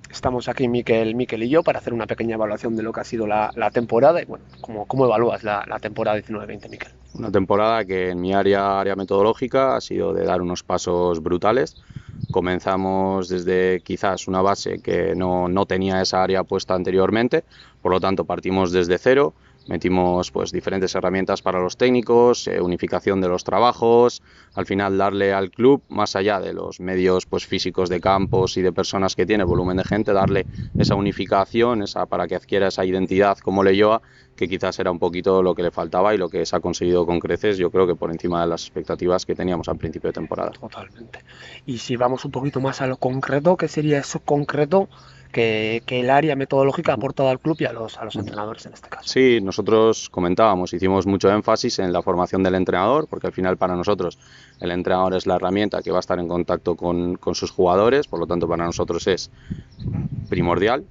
Estamos aquí Miquel y yo para hacer una pequeña evaluación de lo que ha sido la temporada y bueno, ¿cómo evalúas la temporada 19-20, Miquel? Una temporada que en mi área metodológica ha sido de dar unos pasos brutales. Comenzamos desde quizás una base que no tenía esa área puesta anteriormente, por lo tanto partimos desde cero, metimos pues diferentes herramientas para los técnicos, unificación de los trabajos, al final darle al club, más allá de los medios pues físicos de campos y de personas que tiene, volumen de gente, darle esa unificación, para que adquiera esa identidad como Leioa, que quizás era un poquito lo que le faltaba y lo que se ha conseguido con creces, yo creo que por encima de las expectativas que teníamos al principio de temporada. Totalmente. Y si vamos un poquito más a lo concreto, ¿qué sería eso concreto que el área metodológica ha aportado al club y a los entrenadores en este caso? Sí, nosotros comentábamos, hicimos mucho énfasis en la formación del entrenador, porque al final para nosotros el entrenador es la herramienta que va a estar en contacto con sus jugadores, por lo tanto para nosotros es primordial.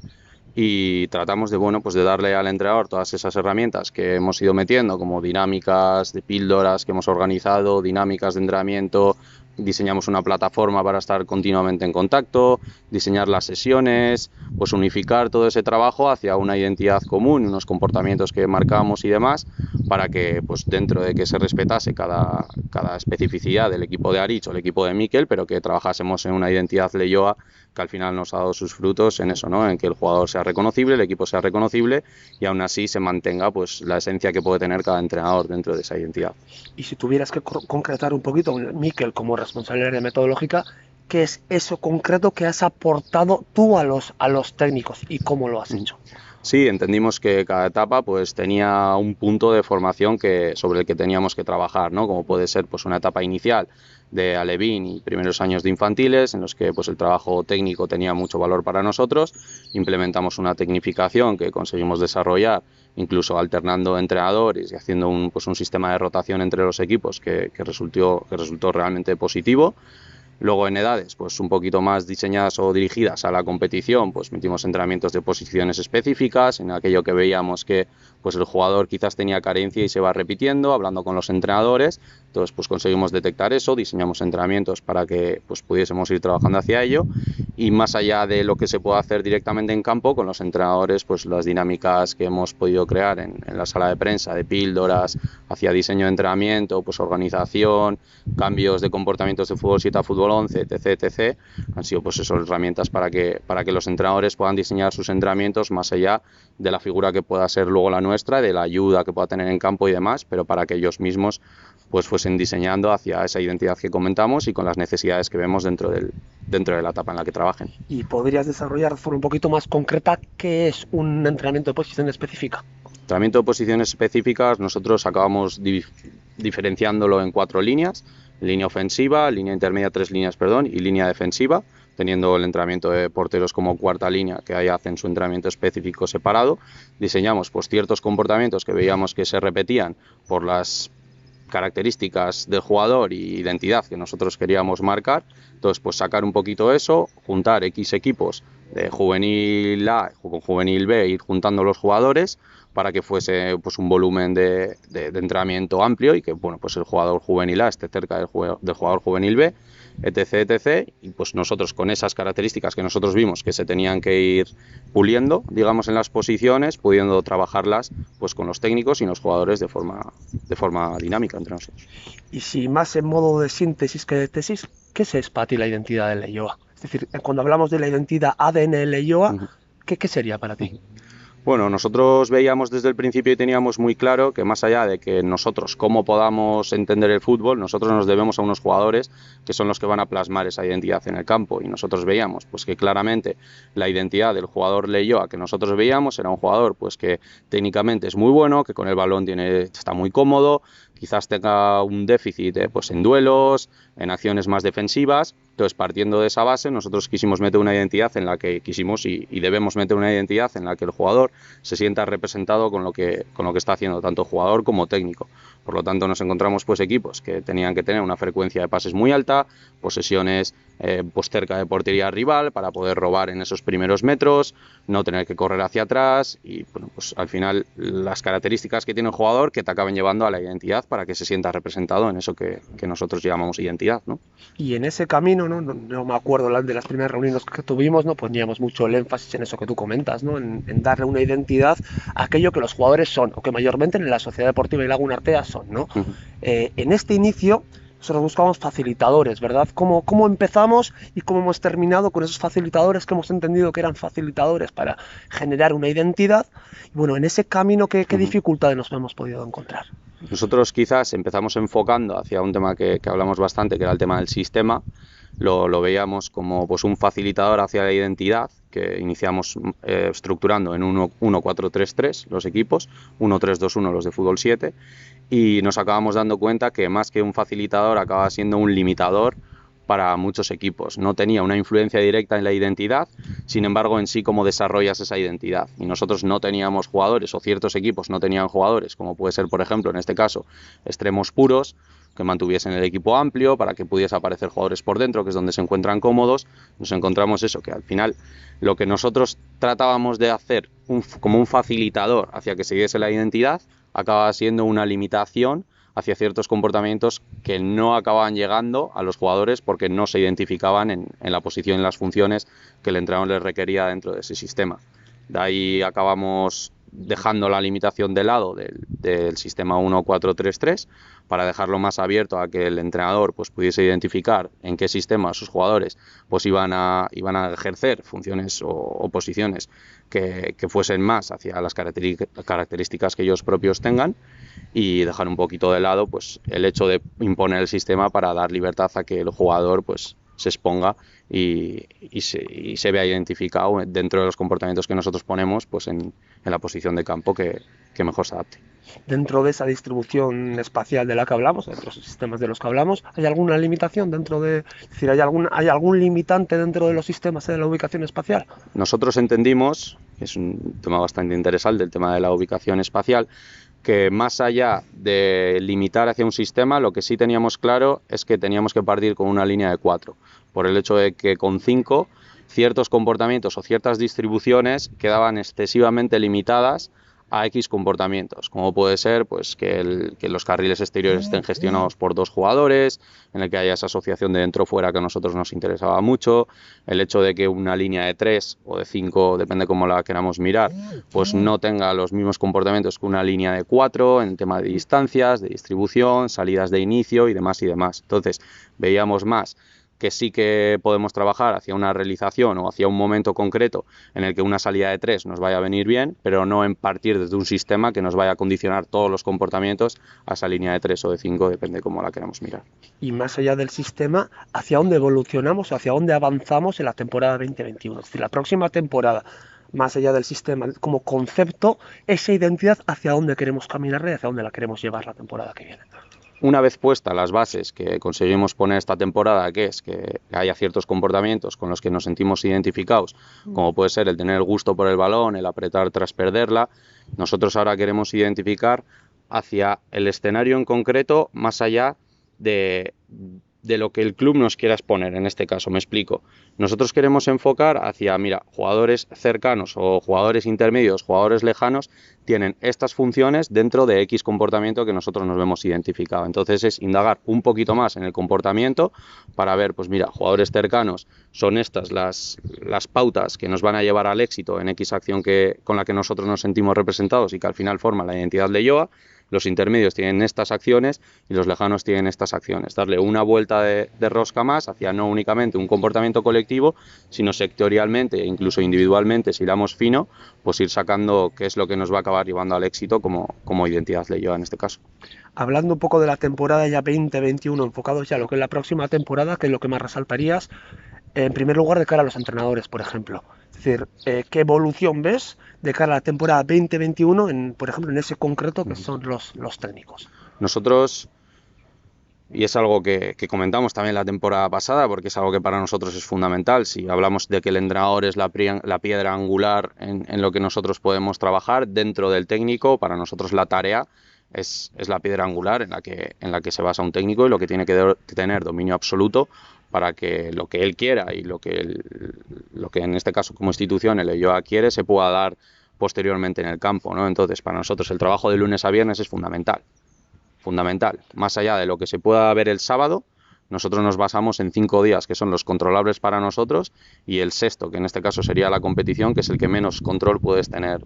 Y tratamos de, bueno, pues de darle al entrenador todas esas herramientas que hemos ido metiendo, como dinámicas de píldoras que hemos organizado, dinámicas de entrenamiento, diseñamos una plataforma para estar continuamente en contacto, diseñar las sesiones, pues unificar todo ese trabajo hacia una identidad común, unos comportamientos que marcamos y demás, para que pues dentro de que se respetase cada especificidad del equipo de Aritz o el equipo de Miquel, pero que trabajásemos en una identidad Leioa que al final nos ha dado sus frutos en eso, ¿no? En que el jugador sea reconocible, el equipo sea reconocible y aún así se mantenga pues la esencia que puede tener cada entrenador dentro de esa identidad. Y si tuvieras que concretar un poquito, Miquel, como responsable de área metodológica, ¿qué es eso concreto que has aportado tú a los técnicos y cómo lo has hecho? Sí, entendimos que cada etapa pues tenía un punto de formación sobre el que teníamos que trabajar, ¿no? Como puede ser pues una etapa inicial de alevín y primeros años de infantiles, en los que pues el trabajo técnico tenía mucho valor para nosotros. Implementamos una tecnificación que conseguimos desarrollar, incluso alternando entrenadores y haciendo un sistema de rotación entre los equipos que resultó realmente positivo. Luego en edades pues un poquito más diseñadas o dirigidas a la competición, pues metimos entrenamientos de posiciones específicas, en aquello que veíamos que pues el jugador quizás tenía carencia y se va repitiendo, hablando con los entrenadores. Entonces pues conseguimos detectar eso, diseñamos entrenamientos para que pues pudiésemos ir trabajando hacia ello, y más allá de lo que se puede hacer directamente en campo con los entrenadores, pues las dinámicas que hemos podido crear en la sala de prensa, de píldoras hacia diseño de entrenamiento, pues organización, cambios de comportamientos de fútbol 7 a fútbol 11, etc. Han sido pues eso, herramientas para que los entrenadores puedan diseñar sus entrenamientos más allá de la figura que pueda ser luego la nuestra, de la ayuda que pueda tener en campo y demás, pero para que ellos mismos pues fuesen diseñando hacia esa identidad que comentamos y con las necesidades que vemos dentro de la etapa en la que trabajen. ¿Y podrías desarrollar de forma un poquito más concreta qué es un entrenamiento de posición específica? Entrenamiento de posiciones específicas, nosotros acabamos diferenciándolo en 4 líneas: línea ofensiva, línea intermedia, 3 líneas, perdón, y línea defensiva, teniendo el entrenamiento de porteros como cuarta línea, que ahí hacen su entrenamiento específico separado. Diseñamos pues ciertos comportamientos que veíamos que se repetían por las características del jugador y identidad que nosotros queríamos marcar. Entonces pues sacar un poquito eso, juntar X equipos de juvenil A con juvenil B, ir juntando los jugadores para que fuese pues un volumen de entrenamiento amplio y que bueno, pues el jugador juvenil A esté cerca del jugador juvenil B, etc. Y pues nosotros con esas características que nosotros vimos que se tenían que ir puliendo, digamos, en las posiciones, pudiendo trabajarlas pues con los técnicos y los jugadores de forma dinámica entre nosotros. Y si más en modo de síntesis que de tesis, ¿qué es para ti la identidad de Leioa? Es decir, cuando hablamos de la identidad ADN de Leioa, ¿qué sería para ti? Bueno, nosotros veíamos desde el principio y teníamos muy claro que más allá de que nosotros cómo podamos entender el fútbol, nosotros nos debemos a unos jugadores que son los que van a plasmar esa identidad en el campo, y nosotros veíamos pues que claramente la identidad del jugador Leioa que nosotros veíamos era un jugador pues que técnicamente es muy bueno, que con el balón está muy cómodo, quizás tenga un déficit pues en duelos, en acciones más defensivas. Entonces, partiendo de esa base, nosotros quisimos meter una identidad en la que quisimos y debemos meter una identidad en la que el jugador se sienta representado con lo que está haciendo tanto jugador como técnico. Por lo tanto, nos encontramos pues equipos que tenían que tener una frecuencia de pases muy alta, posesiones pues cerca de portería rival para poder robar en esos primeros metros, no tener que correr hacia atrás y bueno, pues al final las características que tiene el jugador que te acaben llevando a la identidad para que se sienta representado en eso que nosotros llamamos identidad, ¿no? Y en ese camino, no me acuerdo de las primeras reuniones que tuvimos, ¿no? Poníamos mucho el énfasis en eso que tú comentas, ¿no? En darle una identidad a aquello que los jugadores son, o que mayormente en la Sociedad Deportiva y Laguna Artea son, ¿no? En este inicio nosotros buscamos facilitadores, ¿verdad? ¿Cómo empezamos y cómo hemos terminado con esos facilitadores que hemos entendido que eran facilitadores para generar una identidad? Y bueno, en ese camino, ¿qué dificultades nos hemos podido encontrar? Nosotros quizás empezamos enfocando hacia un tema que hablamos bastante, que era el tema del sistema. Lo veíamos como pues, un facilitador hacia la identidad, que iniciamos estructurando en 1-4-3-3 los equipos, 1-3-2-1 los de fútbol 7, y nos acabamos dando cuenta que más que un facilitador acaba siendo un limitador para muchos equipos. No tenía una influencia directa en la identidad, sin embargo en sí cómo desarrollas esa identidad. Y nosotros no teníamos jugadores, o ciertos equipos no tenían jugadores, como puede ser por ejemplo en este caso extremos puros, que mantuviesen el equipo amplio para que pudiese aparecer jugadores por dentro, que es donde se encuentran cómodos. Nos encontramos eso, que al final lo que nosotros tratábamos de hacer como un facilitador hacia que se diese la identidad, acaba siendo una limitación hacia ciertos comportamientos que no acababan llegando a los jugadores porque no se identificaban en la posición y las funciones que el entrenador les requería dentro de ese sistema. De ahí acabamos dejando la limitación de lado del sistema 1-4-3-3 para dejarlo más abierto a que el entrenador pues, pudiese identificar en qué sistema sus jugadores pues, iban a ejercer funciones o posiciones que fuesen más hacia las características que ellos propios tengan, y dejar un poquito de lado pues, el hecho de imponer el sistema para dar libertad a que el jugador pues, se exponga y se vea identificado dentro de los comportamientos que nosotros ponemos pues en la posición de campo que mejor se adapte. Dentro de esa distribución espacial de la que hablamos, dentro de esos sistemas de los que hablamos, ¿hay alguna limitación dentro de, es decir, hay algún limitante dentro de los sistemas de la ubicación espacial? Nosotros entendimos, que es un tema bastante interesante, el tema de la ubicación espacial, que más allá de limitar hacia un sistema, lo que sí teníamos claro es que teníamos que partir con una línea de 4, por el hecho de que con 5 ciertos comportamientos o ciertas distribuciones quedaban excesivamente limitadas a X comportamientos, como puede ser pues que los carriles exteriores estén gestionados por 2 jugadores, en el que haya esa asociación de dentro-fuera que a nosotros nos interesaba mucho, el hecho de que una línea de 3 o de 5, depende cómo la queramos mirar, pues no tenga los mismos comportamientos que una línea de 4 en el tema de distancias, de distribución, salidas de inicio y demás y demás. Entonces veíamos más que sí que podemos trabajar hacia una realización o hacia un momento concreto en el que una salida de 3 nos vaya a venir bien, pero no en partir desde un sistema que nos vaya a condicionar todos los comportamientos a esa línea de 3 o de 5, depende cómo la queramos mirar. Y más allá del sistema, ¿hacia dónde evolucionamos, hacia dónde avanzamos en la temporada 2021? Es decir, la próxima temporada, más allá del sistema como concepto, esa identidad, ¿hacia dónde queremos caminarla y hacia dónde la queremos llevar la temporada que viene? Una vez puestas las bases que conseguimos poner esta temporada, que es que haya ciertos comportamientos con los que nos sentimos identificados, como puede ser el tener el gusto por el balón, el apretar tras perderla, nosotros ahora queremos identificar hacia el escenario en concreto, más allá de lo que el club nos quiera exponer. En este caso, me explico. Nosotros queremos enfocar hacia, mira, jugadores cercanos o jugadores intermedios, jugadores lejanos, tienen estas funciones dentro de X comportamiento que nosotros nos vemos identificado. Entonces es indagar un poquito más en el comportamiento para ver, pues mira, jugadores cercanos son estas las pautas que nos van a llevar al éxito en X acción con la que nosotros nos sentimos representados y que al final forma la identidad de Leioa. Los intermedios tienen estas acciones y los lejanos tienen estas acciones. Darle una vuelta de rosca más hacia no únicamente un comportamiento colectivo, sino sectorialmente e incluso individualmente, si damos fino, pues ir sacando qué es lo que nos va a acabar llevando al éxito como identidad Leioa en este caso. Hablando un poco de la temporada ya 2021, enfocados ya a lo que es la próxima temporada, ¿qué es lo que más resaltarías? En primer lugar, de cara a los entrenadores, por ejemplo. Es decir, ¿qué evolución ves de cara a la temporada 2021, por ejemplo, en ese concreto que son los técnicos? Nosotros, y es algo que comentamos también la temporada pasada, porque es algo que para nosotros es fundamental, si hablamos de que el entrenador es la piedra angular en lo que nosotros podemos trabajar dentro del técnico, para nosotros la tarea es la piedra angular en la que se basa un técnico y lo que tiene que tener dominio absoluto para que lo que él quiera y lo que en este caso como institución el EIOA quiere se pueda dar posteriormente en el campo, ¿no? Entonces, para nosotros el trabajo de lunes a viernes es fundamental. Fundamental. Más allá de lo que se pueda ver el sábado, nosotros nos basamos en 5 días que son los controlables para nosotros y el sexto, que en este caso sería la competición, que es el que menos control puedes tener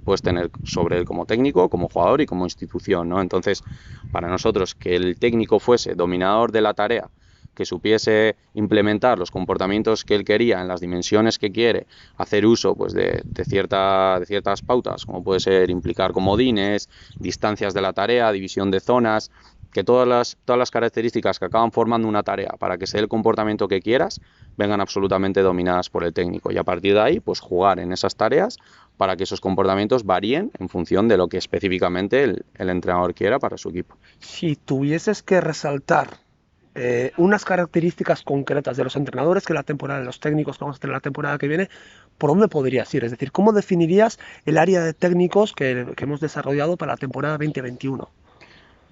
sobre él como técnico, como jugador y como institución, ¿no? Entonces, para nosotros que el técnico fuese dominador de la tarea, que supiese implementar los comportamientos que él quería en las dimensiones que quiere, hacer uso pues, de ciertas pautas, como puede ser implicar comodines, distancias de la tarea, división de zonas, que todas las características que acaban formando una tarea para que sea el comportamiento que quieras vengan absolutamente dominadas por el técnico y a partir de ahí pues jugar en esas tareas para que esos comportamientos varíen en función de lo que específicamente el entrenador quiera para su equipo. Si tuvieses que resaltar unas características concretas de los entrenadores que la temporada, de los técnicos que vamos a tener la temporada que viene, ¿por dónde podrías ir? Es decir, ¿cómo definirías el área de técnicos que hemos desarrollado para la temporada 2021?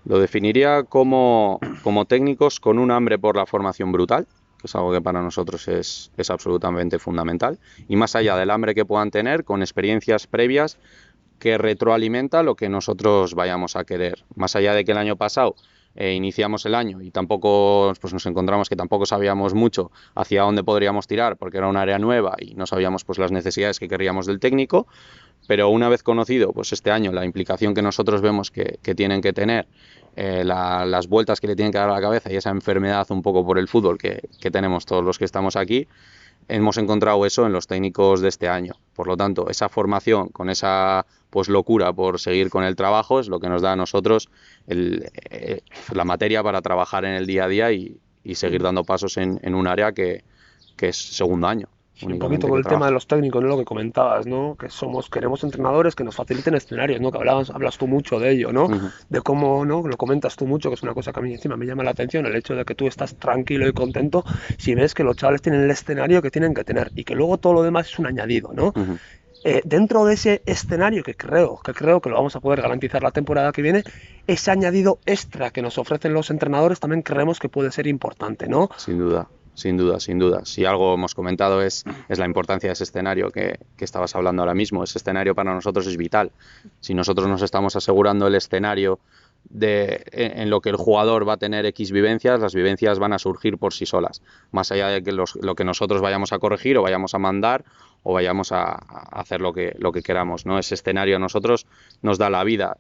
Lo definiría como técnicos con un hambre por la formación brutal, que es algo que para nosotros es absolutamente fundamental, y más allá del hambre que puedan tener, con experiencias previas que retroalimenta lo que nosotros vayamos a querer. Más allá de que el año pasado iniciamos el año y tampoco pues nos encontramos que tampoco sabíamos mucho hacia dónde podríamos tirar porque era un área nueva y no sabíamos pues las necesidades que queríamos del técnico, pero una vez conocido pues este año la implicación que nosotros vemos que tienen que tener, las vueltas que le tienen que dar a la cabeza y esa enfermedad un poco por el fútbol que tenemos todos los que estamos aquí, hemos encontrado eso en los técnicos de este año. Por lo tanto, esa formación con esa pues locura por seguir con el trabajo es lo que nos da a nosotros la materia para trabajar en el día a día y seguir dando pasos en un área que es segundo año. Sí, un poquito con el tema de los técnicos, ¿no? Lo que comentabas, ¿no? Que queremos entrenadores que nos faciliten escenarios, ¿no? Que hablas tú mucho de ello, ¿no? De cómo, ¿no? Lo comentas tú mucho, que es una cosa que a mí encima me llama la atención, el hecho de que tú estás tranquilo y contento si ves que los chavales tienen el escenario que tienen que tener y que luego todo lo demás es un añadido, ¿no? Dentro de ese escenario que creo que lo vamos a poder garantizar la temporada que viene, ese añadido extra que nos ofrecen los entrenadores también creemos que puede ser importante, ¿no? Sin duda. Sin duda, sin duda. Si algo hemos comentado es la importancia de ese escenario que estabas hablando ahora mismo. Ese escenario para nosotros es vital. Si nosotros nos estamos asegurando el escenario en lo que el jugador va a tener X vivencias, las vivencias van a surgir por sí solas. Más allá de que lo que nosotros vayamos a corregir o vayamos a mandar o vayamos a hacer lo que queramos, ¿no? Ese escenario a nosotros nos da la vida.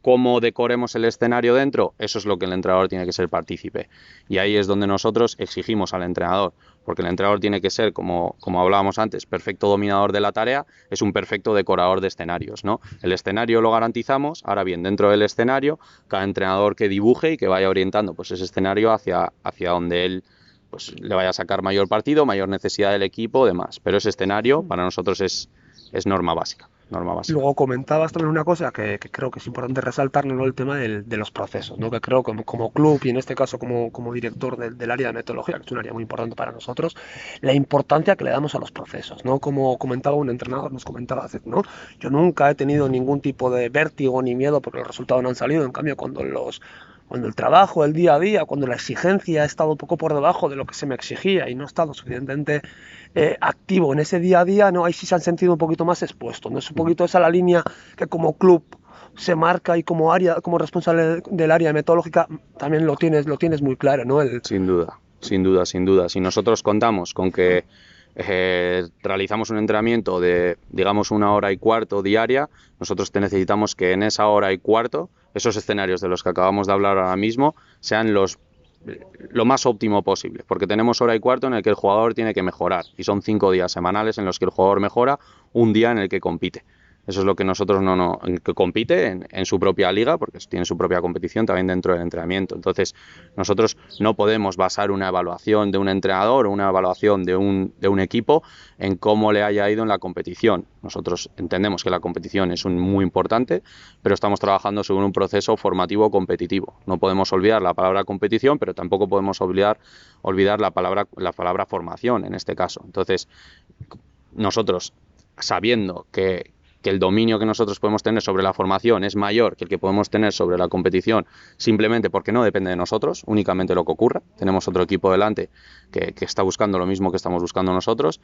Cómo decoremos el escenario dentro, eso es lo que el entrenador tiene que ser partícipe. Y ahí es donde nosotros exigimos al entrenador, porque el entrenador tiene que ser, como hablábamos antes, perfecto dominador de la tarea, es un perfecto decorador de escenarios, ¿no? El escenario lo garantizamos, ahora bien, dentro del escenario, cada entrenador que dibuje y que vaya orientando pues, ese escenario hacia donde él pues, le vaya a sacar mayor partido, mayor necesidad del equipo, demás. Pero ese escenario para nosotros es norma básica. Luego comentabas también una cosa que creo que es importante resaltar, ¿no? El tema de los procesos, ¿no? Que creo que como club y en este caso como director del área de metodología, que es un área muy importante para nosotros, la importancia que le damos a los procesos, ¿no? Como comentaba un entrenador, nos comentaba, ¿no? Yo nunca he tenido ningún tipo de vértigo ni miedo porque los resultados no han salido, en cambio cuando el trabajo, el día a día, cuando la exigencia ha estado un poco por debajo de lo que se me exigía y no he estado suficientemente activo en ese día a día, ¿no? Ahí sí se han sentido un poquito más expuestos, ¿no? Es un poquito esa la línea que como club se marca y como responsable del área metodológica también lo tienes muy claro, ¿no? Sin duda, sin duda, sin duda. Si nosotros contamos con que realizamos un entrenamiento de, digamos, 1 hora y cuarto diaria, nosotros necesitamos que en esa 1 hora y cuarto esos escenarios de los que acabamos de hablar ahora mismo sean lo más óptimo posible, porque tenemos 1 hora y cuarto en el que el jugador tiene que mejorar y son 5 días semanales en los que el jugador mejora, un día en el que compite. Eso es lo que nosotros que compite en su propia liga, porque tiene su propia competición también dentro del entrenamiento. Entonces, nosotros no podemos basar una evaluación de un entrenador o una evaluación de un equipo en cómo le haya ido en la competición. Nosotros entendemos que la competición es muy importante, pero estamos trabajando sobre un proceso formativo competitivo. No podemos olvidar la palabra competición, pero tampoco podemos olvidar la palabra formación en este caso. Entonces, nosotros, sabiendo que que el dominio que nosotros podemos tener sobre la formación es mayor que el que podemos tener sobre la competición, simplemente porque no depende de nosotros, únicamente lo que ocurra. Tenemos otro equipo delante que está buscando lo mismo que estamos buscando nosotros.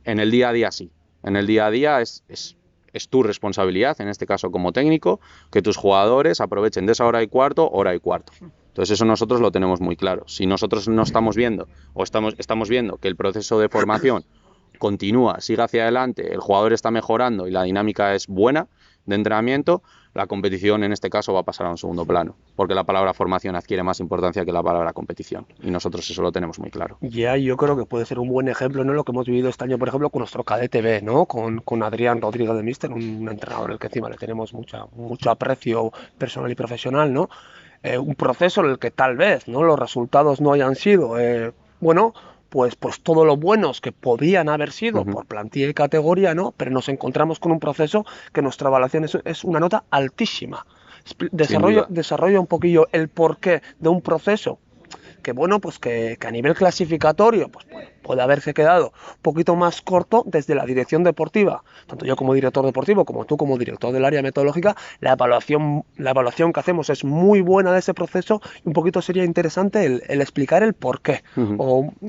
En el día a día sí. En el día a día es tu responsabilidad, en este caso como técnico, que tus jugadores aprovechen de esa hora y cuarto. Entonces eso nosotros lo tenemos muy claro. Si nosotros no estamos viendo o estamos viendo que el proceso de formación continúa, sigue hacia adelante, el jugador está mejorando y la dinámica es buena de entrenamiento, la competición en este caso va a pasar a un segundo plano, porque la palabra formación adquiere más importancia que la palabra competición, y nosotros eso lo tenemos muy claro. Ya, yo creo que puede ser un buen ejemplo, ¿no? Lo que hemos vivido este año, por ejemplo, con nuestro cadete B, ¿no? Con Adrián Rodríguez de Míster, un entrenador al que encima le tenemos mucho aprecio personal y profesional, ¿no? Un proceso en el que tal vez, ¿no?, los resultados no hayan sido, bueno, pues todo lo buenos que podían haber sido por plantilla y categoría, ¿no? Pero nos encontramos con un proceso que nuestra evaluación es una nota altísima. Desarrolla un poquillo el porqué de un proceso que, bueno, pues que a nivel clasificatorio pues puede haberse quedado un poquito más corto desde la dirección deportiva, tanto yo como director deportivo como tú como director del área metodológica. La evaluación que hacemos es muy buena de ese proceso, y un poquito sería interesante el explicar el porqué.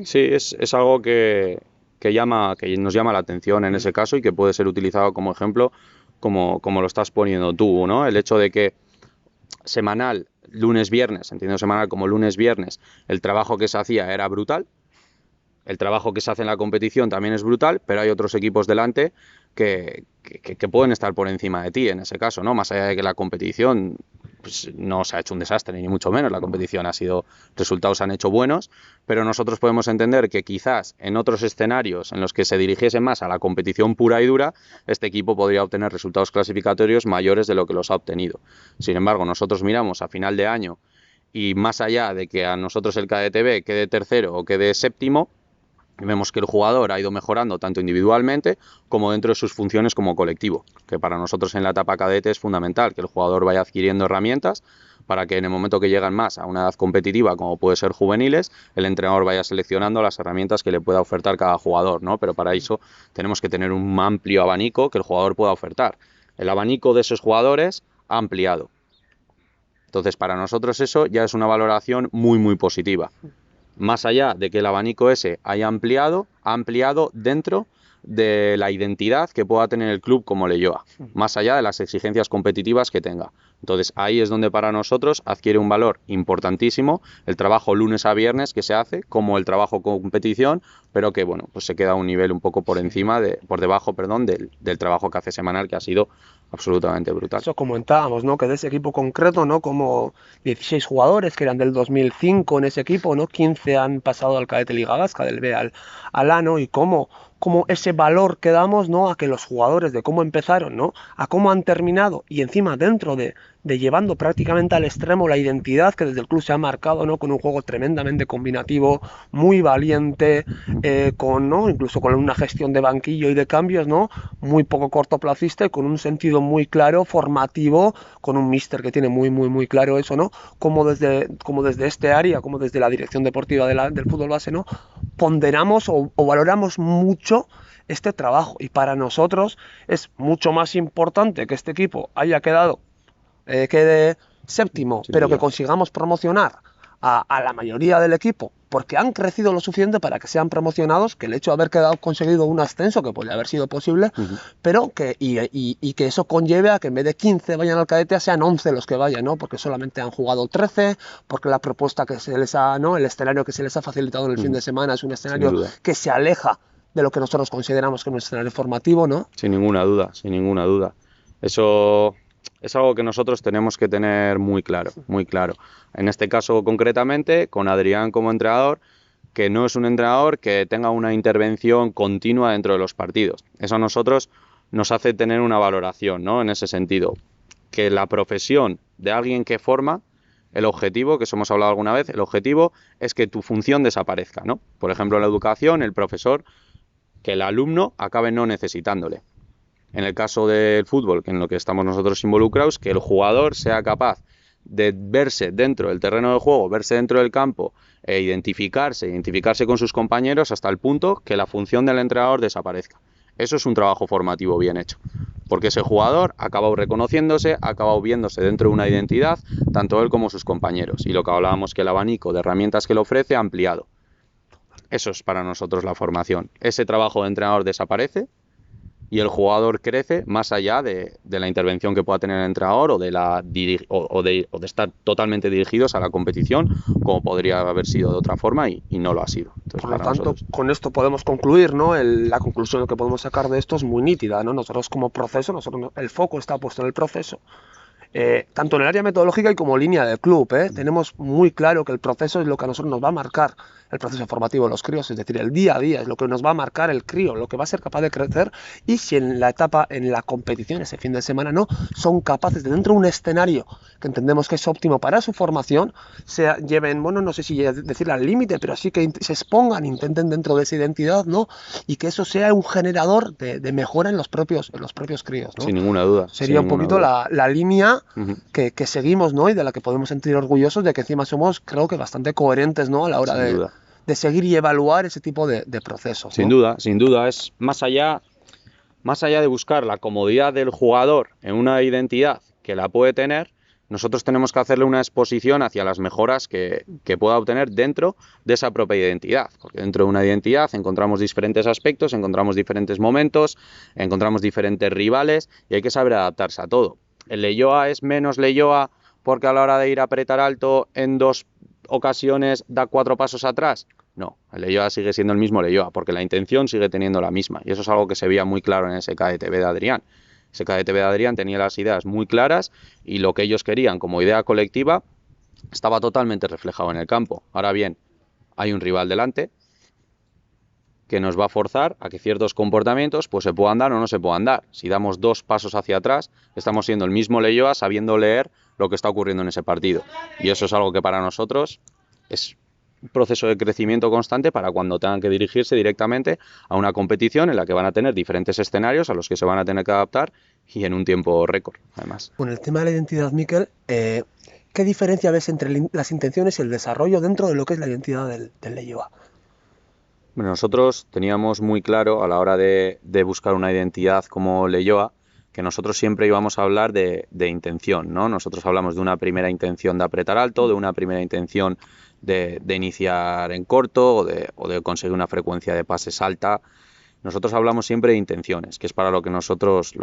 Sí, es algo que nos llama la atención en ese caso, y que puede ser utilizado como ejemplo, como lo estás poniendo tú, ¿no? El hecho de que semanal, lunes-viernes, entiendo semanal como lunes-viernes, el trabajo que se hacía era brutal, el trabajo que se hace en la competición también es brutal, pero hay otros equipos delante que pueden estar por encima de ti en ese caso, ¿no? Más allá de que la competición pues, no se ha hecho un desastre, ni mucho menos, la competición resultados han hecho buenos, pero nosotros podemos entender que quizás en otros escenarios en los que se dirigiese más a la competición pura y dura, este equipo podría obtener resultados clasificatorios mayores de lo que los ha obtenido. Sin embargo, nosotros miramos a final de año, y más allá de que a nosotros el KDTB quede tercero o quede séptimo, vemos que el jugador ha ido mejorando tanto individualmente como dentro de sus funciones como colectivo, que para nosotros en la etapa cadete es fundamental que el jugador vaya adquiriendo herramientas para que en el momento que llegan más a una edad competitiva, como puede ser juveniles, el entrenador vaya seleccionando las herramientas que le pueda ofertar cada jugador, ¿no? Pero para eso tenemos que tener un amplio abanico que el jugador pueda ofertar. El abanico de esos jugadores ha ampliado. Entonces, para nosotros eso ya es una valoración muy, muy positiva. Más allá de que el abanico ese haya ampliado, ha ampliado dentro de la identidad que pueda tener el club como Leioa, más allá de las exigencias competitivas que tenga. Entonces ahí es donde para nosotros adquiere un valor importantísimo el trabajo lunes a viernes que se hace, como el trabajo competición, pero que bueno, pues se queda a un nivel un poco por debajo del trabajo que hace semanal, que ha sido absolutamente brutal. Eso comentábamos, ¿no? Que de ese equipo concreto, ¿no? Como 16 jugadores que eran del 2005 en ese equipo, ¿no? 15 han pasado al cadete Liga Vasca, del B al A, ¿no? Y cómo ese valor que damos, ¿no?, a que los jugadores, de cómo empezaron, ¿no?, a cómo han terminado, y encima dentro de llevando prácticamente al extremo la identidad que desde el club se ha marcado, ¿no?, con un juego tremendamente combinativo, muy valiente, ¿no?, incluso con una gestión de banquillo y de cambios, ¿no?, muy poco cortoplacista y con un sentido muy claro, formativo, con un míster que tiene muy, muy, muy claro eso, ¿no?, como desde este área, como desde la dirección deportiva del fútbol base, ¿no?, ponderamos o valoramos mucho este trabajo, y para nosotros es mucho más importante que este equipo quede séptimo, pero que consigamos promocionar a la mayoría del equipo, porque han crecido lo suficiente para que sean promocionados, que el hecho de haber conseguido un ascenso, que podría haber sido posible, pero que eso conlleve a que en vez de 15 vayan al cadete, sean 11 los que vayan, ¿no? Porque solamente han jugado 13, porque la propuesta que se les ha, ¿no?, el escenario que se les ha facilitado en el fin de semana es un escenario que se aleja de lo que nosotros consideramos que es un escenario formativo, ¿no? Sin ninguna duda, sin ninguna duda. Eso es algo que nosotros tenemos que tener muy claro, muy claro. En este caso concretamente, con Adrián como entrenador, que no es un entrenador que tenga una intervención continua dentro de los partidos. Eso a nosotros nos hace tener una valoración, ¿no?, en ese sentido. Que la profesión de alguien que forma, el objetivo, que eso hemos hablado alguna vez, el objetivo es que tu función desaparezca, ¿no? Por ejemplo, en la educación, el profesor, que el alumno acabe no necesitándole. En el caso del fútbol, en lo que estamos nosotros involucrados, que el jugador sea capaz de verse dentro del terreno de juego, verse dentro del campo, identificarse con sus compañeros hasta el punto que la función del entrenador desaparezca. Eso es un trabajo formativo bien hecho. porque ese jugador ha acabado reconociéndose, ha acabado viéndose dentro de una identidad, tanto él como sus compañeros. Y lo que hablábamos, que el abanico de herramientas que le ofrece ha ampliado. Eso es para nosotros la formación. Ese trabajo de entrenador desaparece y el jugador crece más allá de la intervención que pueda tener el entrenador o de estar totalmente dirigidos a la competición, como podría haber sido de otra forma y no lo ha sido. Entonces, por lo tanto, con esto podemos concluir, ¿no? La conclusión que podemos sacar de esto es muy nítida, ¿no? Nosotros como proceso, el foco está puesto en el proceso. Tanto en el área metodológica y como línea del club, tenemos muy claro que el proceso es lo que a nosotros nos va a marcar el proceso formativo de los críos, es decir, el día a día es lo que nos va a marcar el crío, lo que va a ser capaz de crecer, y si en la etapa, en la competición, ese fin de semana, no son capaces de, dentro de un escenario que entendemos que es óptimo para su formación, se lleven, bueno, no sé si decir al límite, pero sí que se expongan, intenten dentro de esa identidad, ¿no? Y que eso sea un generador de mejora en los propios críos, ¿no? Sin ninguna duda. Sería un poquito la línea que seguimos, ¿no? Y de la que podemos sentir orgullosos de que encima somos, creo que bastante coherentes, ¿no? A la hora de seguir y evaluar ese tipo de procesos, ¿no? Sin duda, es más allá de buscar la comodidad del jugador en una identidad que la puede tener, nosotros tenemos que hacerle una exposición hacia las mejoras que pueda obtener dentro de esa propia identidad, porque dentro de una identidad encontramos diferentes aspectos, encontramos diferentes momentos, encontramos diferentes rivales y hay que saber adaptarse a todo. El Leioa es menos Leioa porque a la hora de ir a apretar alto en 2 ocasiones da 4 pasos atrás. No, el Leioa sigue siendo el mismo Leioa porque la intención sigue teniendo la misma y eso es algo que se veía muy claro en ese KDTV de Adrián. Ese KDTV de Adrián tenía las ideas muy claras y lo que ellos querían como idea colectiva estaba totalmente reflejado en el campo. Ahora bien, hay un rival delante que nos va a forzar a que ciertos comportamientos pues se puedan dar o no se puedan dar. Si damos 2 pasos hacia atrás, estamos siendo el mismo Leioa sabiendo leer lo que está ocurriendo en ese partido. Y eso es algo que para nosotros es un proceso de crecimiento constante para cuando tengan que dirigirse directamente a una competición en la que van a tener diferentes escenarios a los que se van a tener que adaptar y en un tiempo récord, además. Bueno, el tema de la identidad, Miquel, ¿qué diferencia ves entre las intenciones y el desarrollo dentro de lo que es la identidad del Leioa? Bueno, nosotros teníamos muy claro a la hora de buscar una identidad como Leioa que nosotros siempre íbamos a hablar de intención, ¿no? Nosotros hablamos de una primera intención de apretar alto, de una primera intención de iniciar en corto o de conseguir una frecuencia de pases alta. Nosotros hablamos siempre de intenciones, que es para lo que nosotros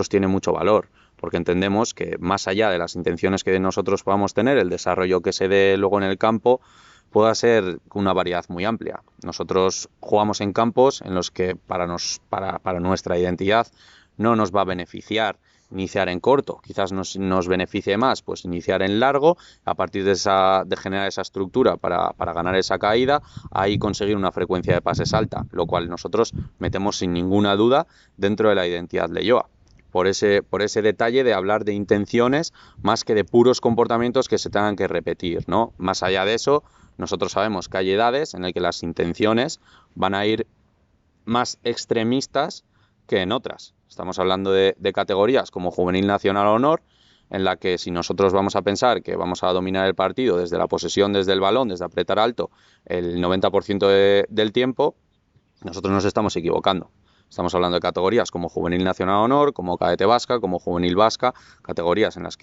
tiene mucho valor, porque entendemos que más allá de las intenciones que nosotros podamos tener, el desarrollo que se dé luego en el campo pueda ser una variedad muy amplia. Nosotros jugamos en campos en los que para nuestra identidad no nos va a beneficiar iniciar en corto, quizás nos beneficie más pues iniciar en largo, a partir de generar esa estructura para ganar esa caída, ahí conseguir una frecuencia de pases alta, lo cual nosotros metemos sin ninguna duda dentro de la identidad Leioa. Por ese detalle de hablar de intenciones más que de puros comportamientos que se tengan que repetir, ¿no? Más allá de eso, nosotros sabemos que hay edades en las que las intenciones van a ir más extremistas que en otras. Estamos hablando de categorías como Juvenil Nacional Honor, en la que si nosotros vamos a pensar que vamos a dominar el partido desde la posesión, desde el balón, desde apretar alto el 90% del tiempo, nosotros nos estamos equivocando. Estamos hablando de categorías como Juvenil Nacional Honor, como Cadete Vasca, como Juvenil Vasca, categorías en las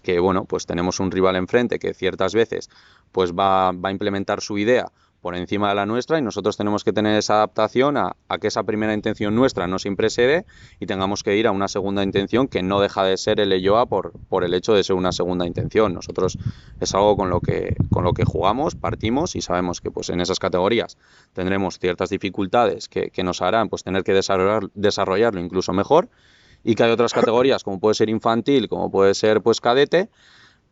que bueno, pues tenemos un rival enfrente que ciertas veces pues va a implementar su idea por encima de la nuestra y nosotros tenemos que tener esa adaptación a que esa primera intención nuestra no siempre se dé y tengamos que ir a una segunda intención que no deja de ser el Leioa por el hecho de ser una segunda intención. Nosotros es algo con lo que jugamos, partimos y sabemos que pues en esas categorías tendremos ciertas dificultades que nos harán pues tener que desarrollarlo incluso mejor y que hay otras categorías como puede ser infantil, como puede ser pues cadete,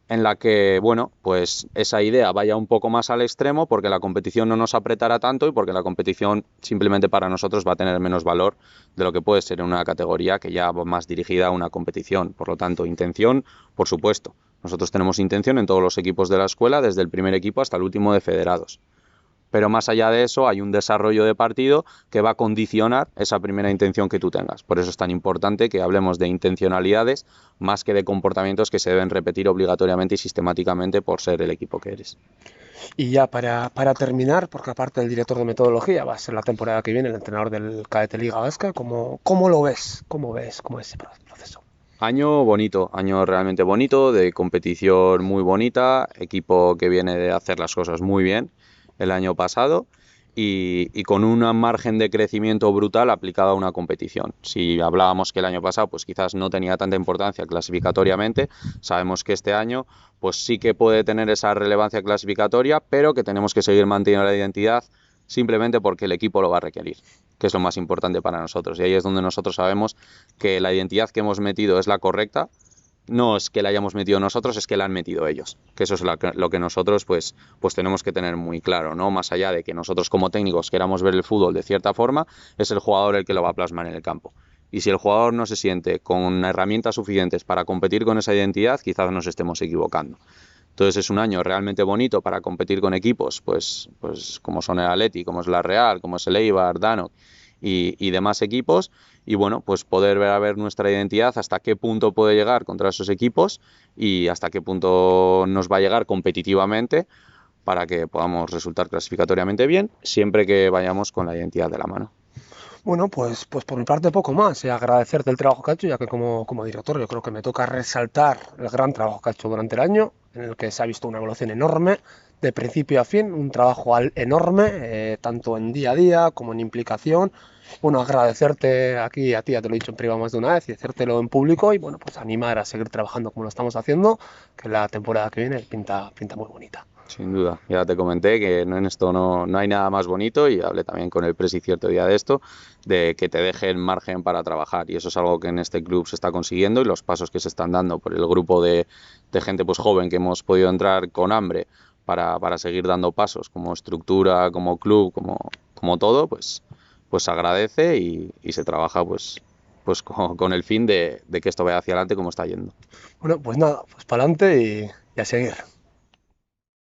en la que, bueno, pues esa idea vaya un poco más al extremo porque la competición no nos apretará tanto y porque la competición simplemente para nosotros va a tener menos valor de lo que puede ser en una categoría que ya va más dirigida a una competición. Por lo tanto, intención, por supuesto. Nosotros tenemos intención en todos los equipos de la escuela, desde el primer equipo hasta el último de federados. Pero más allá de eso hay un desarrollo de partido que va a condicionar esa primera intención que tú tengas. Por eso es tan importante que hablemos de intencionalidades más que de comportamientos que se deben repetir obligatoriamente y sistemáticamente por ser el equipo que eres. Y ya para terminar, porque aparte del director de metodología, va a ser la temporada que viene el entrenador del Cadete Liga Vasca, ¿cómo lo ves? ¿Cómo es ese proceso? Año realmente bonito, de competición muy bonita, equipo que viene de hacer las cosas muy bien el año pasado y con un margen de crecimiento brutal aplicado a una competición. Si hablábamos que el año pasado pues quizás no tenía tanta importancia clasificatoriamente, sabemos que este año pues sí que puede tener esa relevancia clasificatoria, pero que tenemos que seguir manteniendo la identidad simplemente porque el equipo lo va a requerir, que es lo más importante para nosotros. Y ahí es donde nosotros sabemos que la identidad que hemos metido es la correcta, no es que la hayamos metido nosotros, es que la han metido ellos. Que eso es lo que nosotros pues tenemos que tener muy claro, ¿no? Más allá de que nosotros como técnicos queramos ver el fútbol de cierta forma, es el jugador el que lo va a plasmar en el campo. Y si el jugador no se siente con herramientas suficientes para competir con esa identidad, quizás nos estemos equivocando. Entonces es un año realmente bonito para competir con equipos, pues como son el Atleti, como es la Real, como es el Eibar, Dano y demás equipos. Y bueno, pues poder ver a ver nuestra identidad, hasta qué punto puede llegar contra esos equipos y hasta qué punto nos va a llegar competitivamente para que podamos resultar clasificatoriamente bien, siempre que vayamos con la identidad de la mano. Bueno, pues por mi parte poco más. Agradecerte el trabajo que has hecho, ya que como director yo creo que me toca resaltar el gran trabajo que has hecho durante el año, en el que se ha visto una evolución enorme, de principio a fin, un trabajo enorme, tanto en día a día como en implicación. Bueno, agradecerte aquí a ti, ya te lo he dicho en privado más de una vez, y decírtelo en público y bueno, pues animar a seguir trabajando como lo estamos haciendo, que la temporada que viene pinta muy bonita. Sin duda, ya te comenté que en esto no hay nada más bonito y hablé también con el Presi cierto día de esto, de que te deje el margen para trabajar y eso es algo que en este club se está consiguiendo y los pasos que se están dando por el grupo de gente pues joven que hemos podido entrar con hambre para seguir dando pasos como estructura, como club, como todo, pues se agradece y se trabaja pues con el fin de que esto vaya hacia adelante como está yendo. Bueno, pues nada, pues para adelante y a seguir.